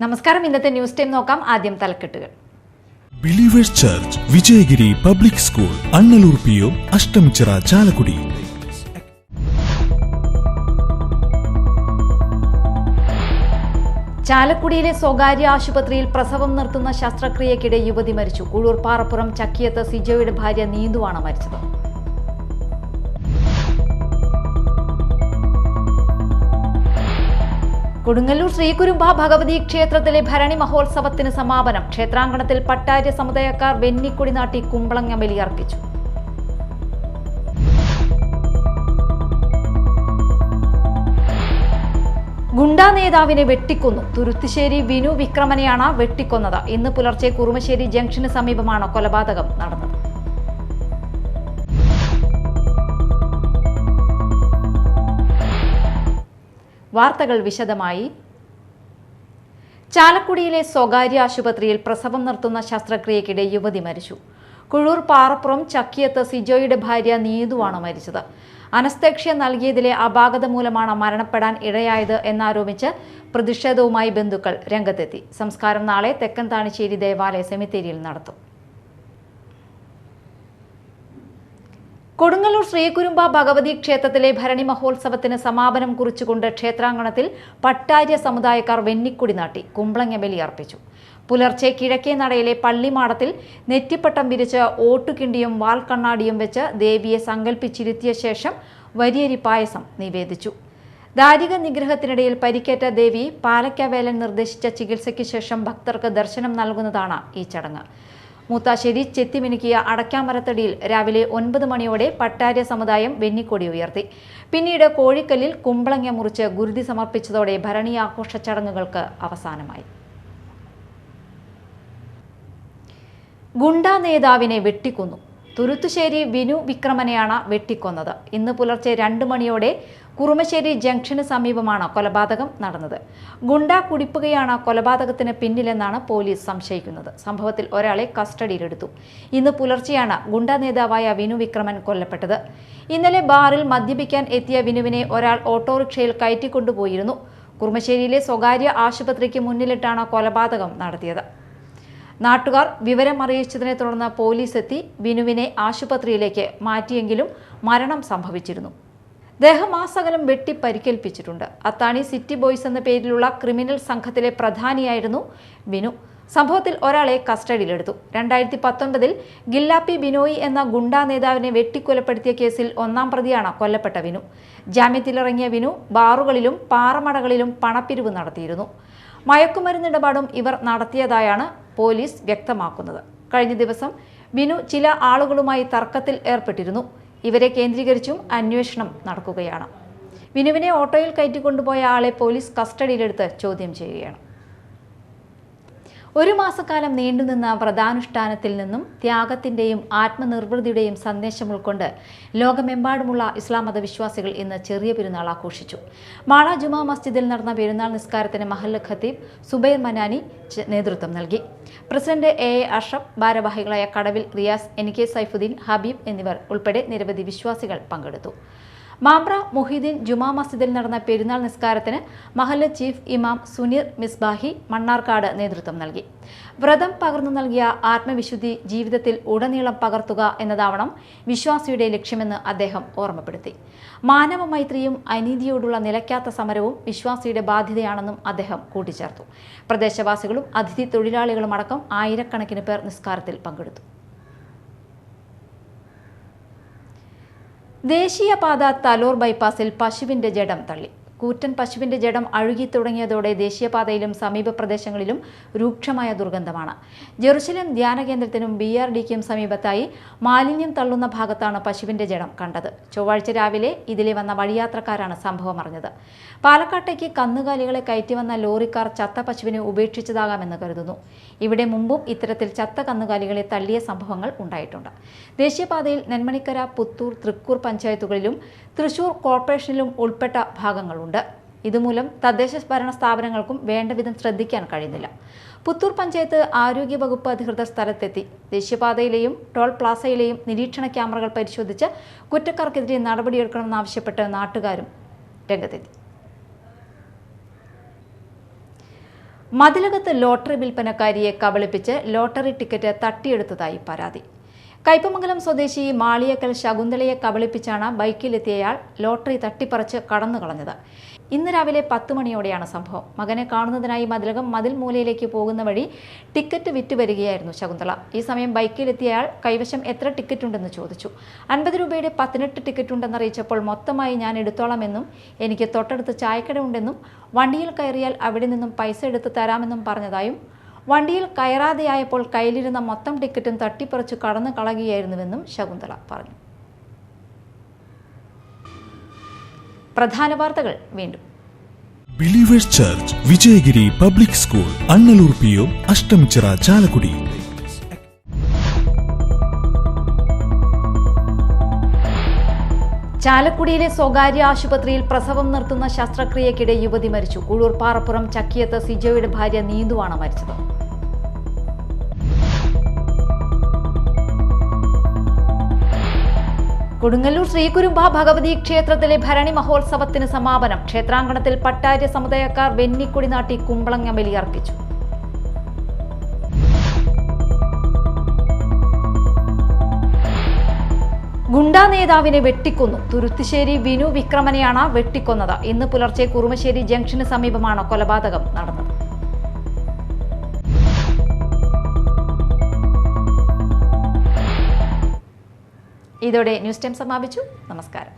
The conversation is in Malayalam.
നമസ്കാരം. ഇന്നത്തെ ന്യൂസ് ടൈം നോക്കാം. ആദ്യം തലക്കെട്ടുകൾ. Believers church Vijayagiri public school, Annalur PO, Ashtamichira, Chalakudy. ചാലക്കുടിയിലെ സ്വകാര്യ ആശുപത്രിയിൽ പ്രസവം നിർത്തുന്ന ശസ്ത്രക്രിയക്കിടെ യുവതി മരിച്ചു. ഉഴൂർ പാറപ്പുറം ചക്കിയത്ത് സിജോയുടെ ഭാര്യ നീതുവാണ് മരിച്ചത്. കൊടുങ്ങല്ലൂർ ശ്രീകുരുമ്പ ഭഗവതി ക്ഷേത്രത്തിലെ ഭരണി മഹോത്സവത്തിന് സമാപനം. ക്ഷേത്രാങ്കണത്തിൽ പട്ടാര്യ സമുദായക്കാർ വെന്നിക്കൊടി നാട്ടി കുമ്പളങ്ങ ബലിയർപ്പിച്ചു. ഗുണ്ടാ നേതാവിനെ വെട്ടിക്കൊന്നു. തുരുത്തിശ്ശേരി വിനു വിക്രമനെയാണ് വെട്ടിക്കൊന്നത്. ഇന്ന് പുലർച്ചെ കുറുമശ്ശേരി ജംഗ്ഷന് സമീപമാണ് കൊലപാതകം നടന്നത്. വാർത്തകൾ വിശദമായി. ചാലക്കുടിയിലെ സ്വകാര്യ ആശുപത്രിയിൽ പ്രസവം നിർത്തുന്ന ശസ്ത്രക്രിയക്കിടെ യുവതി മരിച്ചു. കുഴൂർ പാറപ്പുറം ചക്കിയത്ത് സിജോയുടെ ഭാര്യ നീതുവാണ് മരിച്ചത്. അനസ്തേഷ്യ നൽകിയതിലെ അപാകത മൂലമാണ് മരണപ്പെടാൻ ഇടയായത് എന്നാരോപിച്ച് പ്രതിഷേധവുമായി ബന്ധുക്കൾ രംഗത്തെത്തി. സംസ്കാരം നാളെ തെക്കൻ താണിശ്ശേരി ദേവാലയ സെമിത്തേരിയിൽ നടത്തും. കൊടുങ്ങല്ലൂർ ശ്രീകുരുമ്പ ഭഗവതി ക്ഷേത്രത്തിലെ ഭരണി മഹോത്സവത്തിന് സമാപനം കുറിച്ചുകൊണ്ട് ക്ഷേത്രാങ്കണത്തിൽ പട്ടാര്യ സമുദായക്കാർ വെന്നിക്കൊടി നാട്ടി കുമ്പളങ്ങ ബലിയർപ്പിച്ചു. പുലർച്ചെ കിഴക്കേ നടയിലെ പള്ളിമാടത്തിൽ നെറ്റിപ്പട്ടം വിരിച്ച് ഓട്ടുകിണ്ടിയും വാൽക്കണ്ണാടിയും വെച്ച് ദേവിയെ സങ്കല്പിച്ചിരുത്തിയ ശേഷം വരിയരി പായസം നിവേദിച്ചു. ദാരിക നിഗ്രഹത്തിനിടയിൽ പരിക്കേറ്റ ദേവി പാലക്കാവേലൻ നിർദ്ദേശിച്ച ചികിത്സയ്ക്ക് ശേഷം ഭക്തർക്ക് ദർശനം നൽകുന്നതാണ് ഈ ചടങ്ങ്. മൂത്താശ്ശേരി ചെത്തിമിനുക്കിയ അടയ്ക്കാമരത്തടിയിൽ രാവിലെ 9 മണിയോടെ പട്ടാര്യ സമുദായം വെന്നിക്കൊടി ഉയർത്തി. പിന്നീട് കോഴിക്കല്ലിൽ കുമ്പളങ്ങ മുറിച്ച് ഗുരുതി സമർപ്പിച്ചതോടെ ഭരണി ആഘോഷ ചടങ്ങുകൾക്ക് അവസാനമായി. ഗുണ്ടാ നേതാവിനെ വെട്ടിക്കൊന്നു. തുരുത്തുശ്ശേരി വിനു വിക്രമനെയാണ് വെട്ടിക്കൊന്നത്. ഇന്ന് പുലർച്ചെ 2 മണിയോടെ കുറുമശ്ശേരി ജംഗ്ഷന് സമീപമാണ് കൊലപാതകം നടന്നത്. ഗുണ്ടാ കുടിപ്പുകയാണ് കൊലപാതകത്തിന് പിന്നിലെന്നാണ് പോലീസ് സംശയിക്കുന്നത്. സംഭവത്തിൽ ഒരാളെ കസ്റ്റഡിയിലെടുത്തു. ഇന്ന് പുലർച്ചെയാണ് ഗുണ്ടാ നേതാവായ വിനു വിക്രമൻ കൊല്ലപ്പെട്ടത്. ഇന്നലെ ബാറിൽ മദ്യപിക്കാൻ എത്തിയ വിനുവിനെ ഒരാൾ ഓട്ടോറിക്ഷയിൽ കയറ്റിക്കൊണ്ടുപോയിരുന്നു. കുറുമശ്ശേരിയിലെ സ്വകാര്യ ആശുപത്രിക്ക് മുന്നിലിട്ടാണ് കൊലപാതകം നടത്തിയത്. നാട്ടുകാർ വിവരം അറിയിച്ചതിനെ തുടർന്ന് പോലീസ് എത്തി വിനുവിനെ ആശുപത്രിയിലേക്ക് മാറ്റിയെങ്കിലും മരണം സംഭവിച്ചിരുന്നു. ദേഹമാസകലം വെട്ടി പരിക്കേൽപ്പിച്ചിട്ടുണ്ട്. അത്താണി സിറ്റി ബോയ്സ് എന്ന പേരിലുള്ള ക്രിമിനൽ സംഘത്തിലെ പ്രധാനിയായിരുന്നു വിനു. സംഭവത്തിൽ ഒരാളെ കസ്റ്റഡിയിലെടുത്തു. 2019 ഗില്ലാപ്പി ബിനോയി എന്ന ഗുണ്ടാ നേതാവിനെ വെട്ടിക്കൊലപ്പെടുത്തിയ കേസിൽ 1-ാം പ്രതിയാണ് കൊല്ലപ്പെട്ട വിനു. ജാമ്യത്തിലിറങ്ങിയ വിനു ബാറുകളിലും പാറമടകളിലും പണപ്പിരിവ് നടത്തിയിരുന്നു. മയക്കുമരുന്നിടപാടും ഇവർ നടത്തിയതായാണ് പോലീസ് വ്യക്തമാക്കുന്നത്. കഴിഞ്ഞ ദിവസം വിനു ചില ആളുകളുമായി തർക്കത്തിൽ ഏർപ്പെട്ടിരുന്നു. ഇവരെ കേന്ദ്രീകരിച്ചും അന്വേഷണം നടക്കുകയാണ്. വിനുവിനെ ഓട്ടോയിൽ കയറ്റിക്കൊണ്ടുപോയ ആളെ പോലീസ് കസ്റ്റഡിയിലെടുത്ത് ചോദ്യം ചെയ്യുകയാണ്. 1 മാസക്കാലം നീണ്ടുനിന്ന വ്രതാനുഷ്ഠാനത്തിൽ നിന്നും ത്യാഗത്തിന്റെയും ആത്മനിർവൃതിയുടെയും സന്ദേശം ഉൾക്കൊണ്ട് ലോകമെമ്പാടുമുള്ള ഇസ്ലാം മതവിശ്വാസികൾ ഇന്ന് ചെറിയ പെരുന്നാൾ ആഘോഷിച്ചു. മാള ജുമാ മസ്ജിദിൽ നടന്ന പെരുന്നാൾ നിസ്കാരത്തിന് മഹല്ല് ഖത്തീബ് സുബൈർ മനാനി നേതൃത്വം നൽകി. പ്രസിഡന്റ് AA അഷ്റഫ്, ഭാരവാഹികളായ കടവിൽ റിയാസ്, NK സൈഫുദ്ദീൻ, ഹബീബ് എന്നിവർ ഉൾപ്പെടെ നിരവധി വിശ്വാസികൾ പങ്കെടുത്തു. മാമ്പ്ര മുഹീദ്ദീൻ ജുമാ മസ്ജിദിൽ നടന്ന പെരുന്നാൾ നിസ്കാരത്തിന് മഹല്ല് ചീഫ് ഇമാം സുനീർ മിസ്ബാഹി മണ്ണാർക്കാട് നേതൃത്വം നൽകി. വ്രതം പകർന്നു നൽകിയ ആത്മവിശുദ്ധി ജീവിതത്തിൽ ഉടനീളം പകർത്തുക എന്നതാവണം വിശ്വാസിയുടെ ലക്ഷ്യമെന്ന് അദ്ദേഹം ഓർമ്മപ്പെടുത്തി. മാനവ മൈത്രിയും അനീതിയോടുള്ള നിലയ്ക്കാത്ത സമരവും വിശ്വാസിയുടെ ബാധ്യതയാണെന്നും അദ്ദേഹം കൂട്ടിച്ചേർത്തു. പ്രദേശവാസികളും അതിഥി തൊഴിലാളികളും അടക്കം ആയിരക്കണക്കിന് പേർ നിസ്കാരത്തിൽ പങ്കെടുത്തു. ദേശീയപാത തലോർ ബൈപ്പാസിൽ പശുവിന്റെ ജഡം തള്ളി. കൂറ്റൻ പശുവിന്റെ ജഡം അഴുകി തുടങ്ങിയതോടെ ദേശീയപാതയിലും സമീപ പ്രദേശങ്ങളിലും രൂക്ഷമായ ദുർഗന്ധമാണ്. ജെറുസലേം ധ്യാന കേന്ദ്രത്തിനും BRDക്കും സമീപത്തായി മാലിന്യം തള്ളുന്ന ഭാഗത്താണ് പശുവിന്റെ ജഡം കണ്ടത്. ചൊവ്വാഴ്ച രാവിലെ ഇതിലെ വന്ന വഴിയാത്രക്കാരാണ് സംഭവം അറിഞ്ഞത്. പാലക്കാട്ടേക്ക് കന്നുകാലികളെ കയറ്റി വന്ന ലോറിക്കാർ ചത്ത പശുവിനെ ഉപേക്ഷിച്ചതാകാമെന്ന് കരുതുന്നു. ഇവിടെ മുമ്പും ഇത്തരത്തിൽ ചത്ത കന്നുകാലികളെ തള്ളിയ സംഭവങ്ങൾ ഉണ്ടായിട്ടുണ്ട്. ദേശീയപാതയിൽ നെന്മണിക്കര, പുത്തൂർ, തൃക്കൂർ പഞ്ചായത്തുകളിലും തൃശൂർ കോർപ്പറേഷനിലും ഉൾപ്പെട്ട ഭാഗങ്ങളുണ്ട്. ഇതുമൂലം തദ്ദേശ ഭരണ സ്ഥാപനങ്ങൾക്കും വേണ്ടവിധം ശ്രദ്ധിക്കാൻ കഴിയുന്നില്ല. പുത്തൂർ പഞ്ചായത്ത് ആരോഗ്യവകുപ്പ് അധികൃതർ സ്ഥലത്തെത്തി. ദേശീയപാതയിലെയും ടോൾ പ്ലാസയിലെയും നിരീക്ഷണ ക്യാമറകൾ പരിശോധിച്ച് കുറ്റക്കാർക്കെതിരെ നടപടിയെടുക്കണമെന്നാവശ്യപ്പെട്ട് നാട്ടുകാരും രംഗത്തെത്തി. മതിലകത്ത് ലോട്ടറി വിൽപ്പനക്കാരിയെ കബളിപ്പിച്ച് ലോട്ടറി ടിക്കറ്റ് തട്ടിയെടുത്തതായി പരാതി. കയ്പമംഗലം സ്വദേശി മാളിയക്കൽ ശകുന്തളയെ കബളിപ്പിച്ചാണ് ബൈക്കിലെത്തിയയാൾ ലോട്ടറി തട്ടിപ്പറിച്ച് കടന്നു കളഞ്ഞത്. ഇന്ന് രാവിലെ 10 മണിയോടെയാണ് സംഭവം. മകനെ കാണുന്നതിനായി മതിലകം മതിൽ മൂലയിലേക്ക് പോകുന്ന വഴി ടിക്കറ്റ് വിറ്റ് വരികയായിരുന്നു ശകുന്തള. ഈ സമയം ബൈക്കിലെത്തിയയാൾ കൈവശം എത്ര ടിക്കറ്റ് ഉണ്ടെന്ന് ചോദിച്ചു. 50 രൂപയുടെ 18 ടിക്കറ്റ് ഉണ്ടെന്നറിയിച്ചപ്പോൾ മൊത്തമായി ഞാൻ എടുത്തോളാമെന്നും എനിക്ക് തൊട്ടടുത്ത് ചായക്കട ഉണ്ടെന്നും വണ്ടിയിൽ കയറിയാൽ അവിടെ നിന്നും പൈസ എടുത്ത് തരാമെന്നും പറഞ്ഞതായും വണ്ടിയിൽ കയറാതെയായപ്പോൾ കയ്യിലിരുന്ന മൊത്തം ടിക്കറ്റും തട്ടിപ്പറിച്ച് കടന്നു കളയുകയായിരുന്നുവെന്നും ശകുന്തള പറഞ്ഞു. പ്രധാന വാർത്തകൾ വീണ്ടും. Believers church Vijayagiri public school Annalur PO Ashtamichira Chalakudy. ചാലക്കുടിയിലെ സ്വകാര്യ ആശുപത്രിയിൽ പ്രസവം നിർത്തുന്ന ശസ്ത്രക്രിയക്കിടെ യുവതി മരിച്ചു. കൂഴൂർ പാറപ്പുറം ചക്കിയത്ത് സിജോയുടെ ഭാര്യ നീന്തുവാണ് മരിച്ചത്. കൊടുങ്ങല്ലൂർ ശ്രീകുരുമ്പ ഭഗവതി ക്ഷേത്രത്തിലെ ഭരണി മഹോത്സവത്തിന് സമാപനം. ക്ഷേത്രാങ്കണത്തിൽ പട്ടാര്യ സമുദായക്കാർ വെന്നിക്കൊടി നാട്ടി കുമ്പളങ്ങ ബലിയർപ്പിച്ചു. ഗുണ്ടാ നേതാവിനെ വെട്ടിക്കൊന്നു. തുരുത്തുശ്ശേരി വിനു വിക്രമനെയാണ് വെട്ടിക്കൊന്നത്. ഇന്ന് പുലർച്ചെ കുറുമശ്ശേരി ജംഗ്ഷന് സമീപമാണ് കൊലപാതകം നടന്നത്. ഇതോടെ ന്യൂസ് ടൈം സമാപിച്ചു. നമസ്കാരം.